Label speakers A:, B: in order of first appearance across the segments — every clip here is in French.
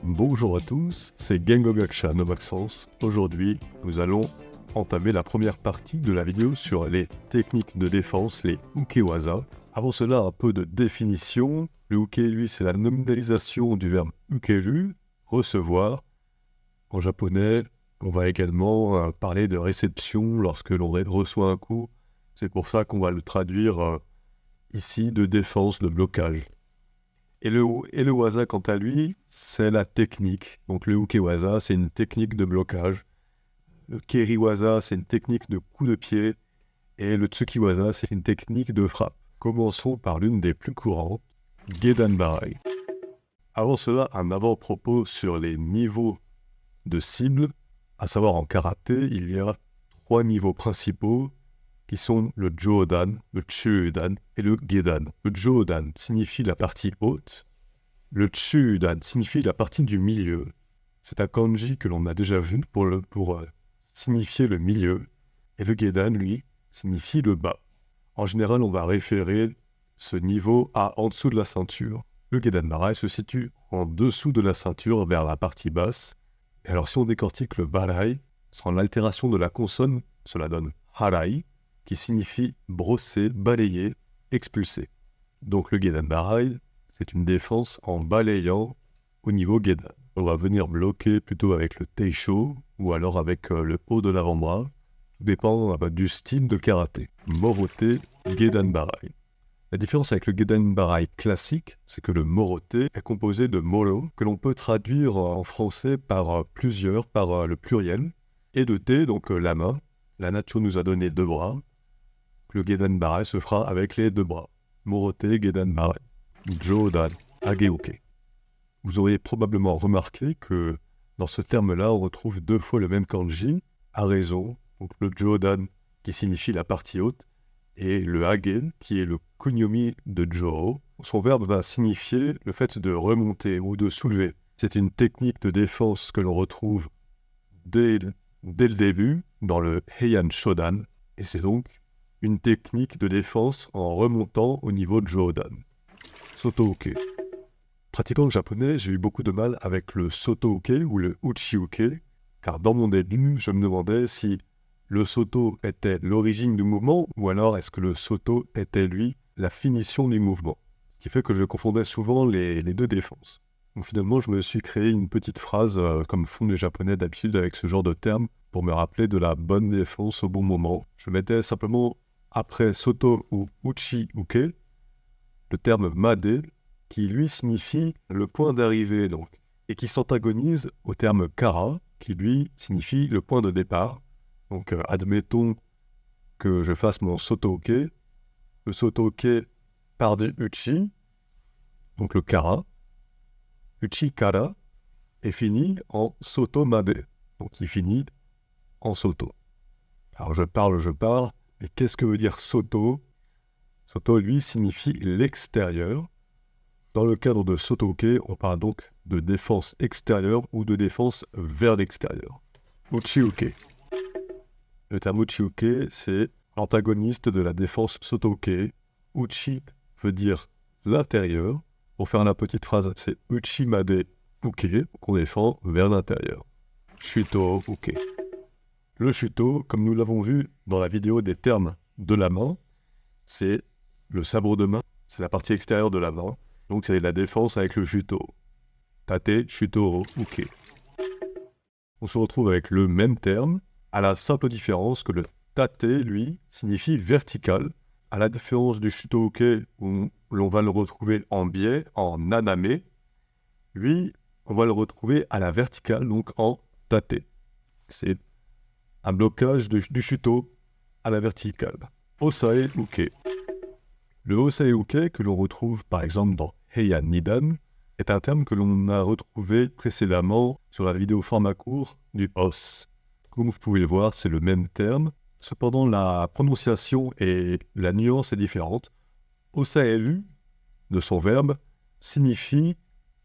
A: Bonjour à tous, c'est Gengogaksha no Maxence. Aujourd'hui, nous allons entamer la première partie de la vidéo sur les techniques de défense, les ukewaza. Avant cela, un peu de définition. Le uke, lui, c'est la nominalisation du verbe ukeru, recevoir. En japonais, on va également parler de réception lorsque l'on reçoit un coup. C'est pour ça qu'on va le traduire ici de défense, de blocage. Et le waza, quant à lui, c'est la technique. Donc le ukewaza, c'est une technique de blocage. Le keriwaza, c'est une technique de coup de pied. Et le tsukiwaza, c'est une technique de frappe. Commençons par l'une des plus courantes, Gedanbarai. Avant cela, un avant-propos sur les niveaux de cible. À savoir, en karaté, il y a 3 niveaux principaux qui sont le Jodan, le Chudan et le Gedan. Le Jodan signifie la partie haute. Le Chudan signifie la partie du milieu. C'est un kanji que l'on a déjà vu pour signifier le milieu. Et le Gedan, lui, signifie le bas. En général, on va référer ce niveau à en dessous de la ceinture. Le Gedanbarai se situe en dessous de la ceinture vers la partie basse. Et alors, si on décortique le Barai, sans l'altération de la consonne, cela donne Harai, qui signifie brosser, balayer, expulser. Donc le Gedanbarai, c'est une défense en balayant au niveau Gedan. On va venir bloquer plutôt avec le Teisho ou alors avec le haut de l'avant-bras. Tout dépend du style de karaté. Morote, Gedanbarai. La différence avec le Gedanbarai classique, c'est que le Morote est composé de moro, que l'on peut traduire en français par plusieurs, par le pluriel, et de te, donc la main. La nature nous a donné 2 bras. Le Gedanbarai se fera avec les 2 bras. Morote, Gedanbarai. Jodan, Ageuke. Vous auriez probablement remarqué que dans ce terme-là, on retrouve 2 fois le même kanji, à raison, donc le Jodan qui signifie la partie haute, et le Hagen qui est le kunyomi de Joho. Son verbe va signifier le fait de remonter ou de soulever. C'est une technique de défense que l'on retrouve dès le début dans le Heian Shodan, et c'est donc une technique de défense en remontant au niveau de Jodan. Soto-uke. Pratiquant le japonais, j'ai eu beaucoup de mal avec le soto-uke ou le uchi-uke, car dans mon début, je me demandais si le soto était l'origine du mouvement, ou alors est-ce que le soto était, lui, la finition du mouvement. Ce qui fait que je confondais souvent les 2 défenses. Donc finalement, je me suis créé une petite phrase, comme font les japonais d'habitude avec ce genre de terme, pour me rappeler de la bonne défense au bon moment. Je mettais simplement, après soto ou uchi-uke, le terme made, qui lui signifie le point d'arrivée, donc, et qui s'antagonise au terme kara, qui lui signifie le point de départ. Donc admettons que je fasse mon soto-uke. Le soto-uke part du uchi, donc le kara. Uchi kara est fini en soto-made, donc il finit en soto. Alors je parle, mais qu'est-ce que veut dire soto? Soto, lui, signifie l'extérieur. Dans le cadre de soto-uke, on parle donc de défense extérieure ou de défense vers l'extérieur. Uchi-uke. Le terme uchi-uke, c'est l'antagoniste de la défense soto-uke. Uchi veut dire l'intérieur. Pour faire la petite phrase, c'est uchi-made uke, qu'on défend vers l'intérieur. Shuto-uke. Le shuto, comme nous l'avons vu dans la vidéo des termes de la main, c'est le sabre de main, c'est la partie extérieure de la main. Donc c'est la défense avec le shuto. Tate, shuto, uke. On se retrouve avec le même terme, à la simple différence que le tate, lui, signifie vertical, à la différence du shuto uke où l'on va le retrouver en biais, en naname. Lui, on va le retrouver à la verticale, donc en tate. C'est un blocage du shuto à la verticale. Osae uke. Le Osae uke, que l'on retrouve par exemple dans Heian Nidan, est un terme que l'on a retrouvé précédemment sur la vidéo format court du os. Comme vous pouvez le voir, c'est le même terme. Cependant, la prononciation et la nuance est différente. Osaeru, de son verbe, signifie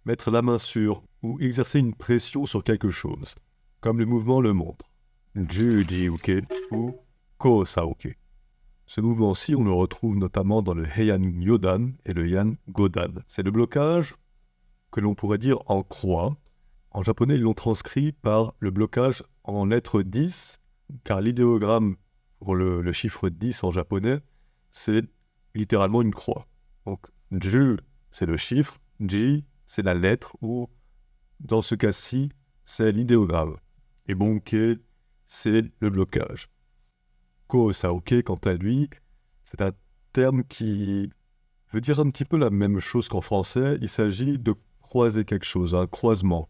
A: mettre la main sur ou exercer une pression sur quelque chose, comme le mouvement le montre. Juji uke ou Kosa uke. Ce mouvement-ci, on le retrouve notamment dans le Heian Yodan et le Heian Godan. C'est le blocage que l'on pourrait dire en croix, En japonais, ils l'ont transcrit par le blocage en lettre 10, car l'idéogramme pour le chiffre 10 en japonais, c'est littéralement une croix. Donc, ju, c'est le chiffre, ji, c'est la lettre, ou dans ce cas-ci, c'est l'idéogramme. Et bonke, c'est le blocage. Ko-saoke, quant à lui, c'est un terme qui veut dire un petit peu la même chose qu'en français. Il s'agit de croiser quelque chose, un croisement.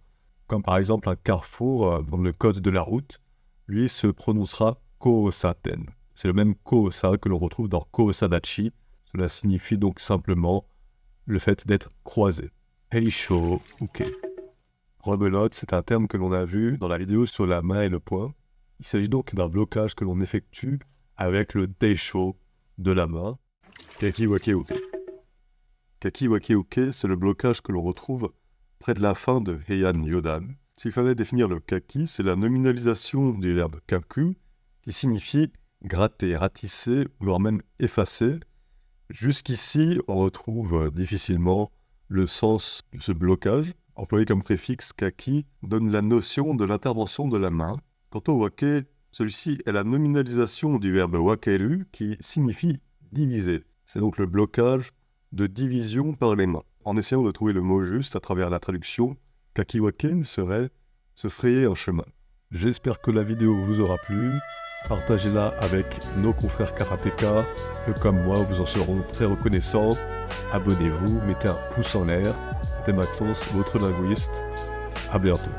A: Comme par exemple un carrefour dans le code de la route, lui se prononcera Kōsaten. C'est le même Kōsa que l'on retrouve dans Kōsadachi. Cela signifie donc simplement le fait d'être croisé. Heisho uke. Rebelote, c'est un terme que l'on a vu dans la vidéo sur la main et le poing. Il s'agit donc d'un blocage que l'on effectue avec le Teisho de la main. Kakiwake uke. Kakiwake uke, c'est le blocage que l'on retrouve près de la fin de Heian Yodan. S'il fallait définir le kaki, c'est la nominalisation du verbe kaku, qui signifie gratter, ratisser, voire même effacer. Jusqu'ici, on retrouve difficilement le sens de ce blocage. Employé comme préfixe kaki donne la notion de l'intervention de la main. Quant au wake, celui-ci est la nominalisation du verbe wakeru, qui signifie diviser. C'est donc le blocage de division par les mains. En essayant de trouver le mot juste à travers la traduction, kakiwaken serait se frayer un chemin. J'espère que la vidéo vous aura plu. Partagez-la avec nos confrères karatéka. Comme moi, vous en serons très reconnaissants. Abonnez-vous, mettez un pouce en l'air. C'était Maxence, votre linguiste. À bientôt.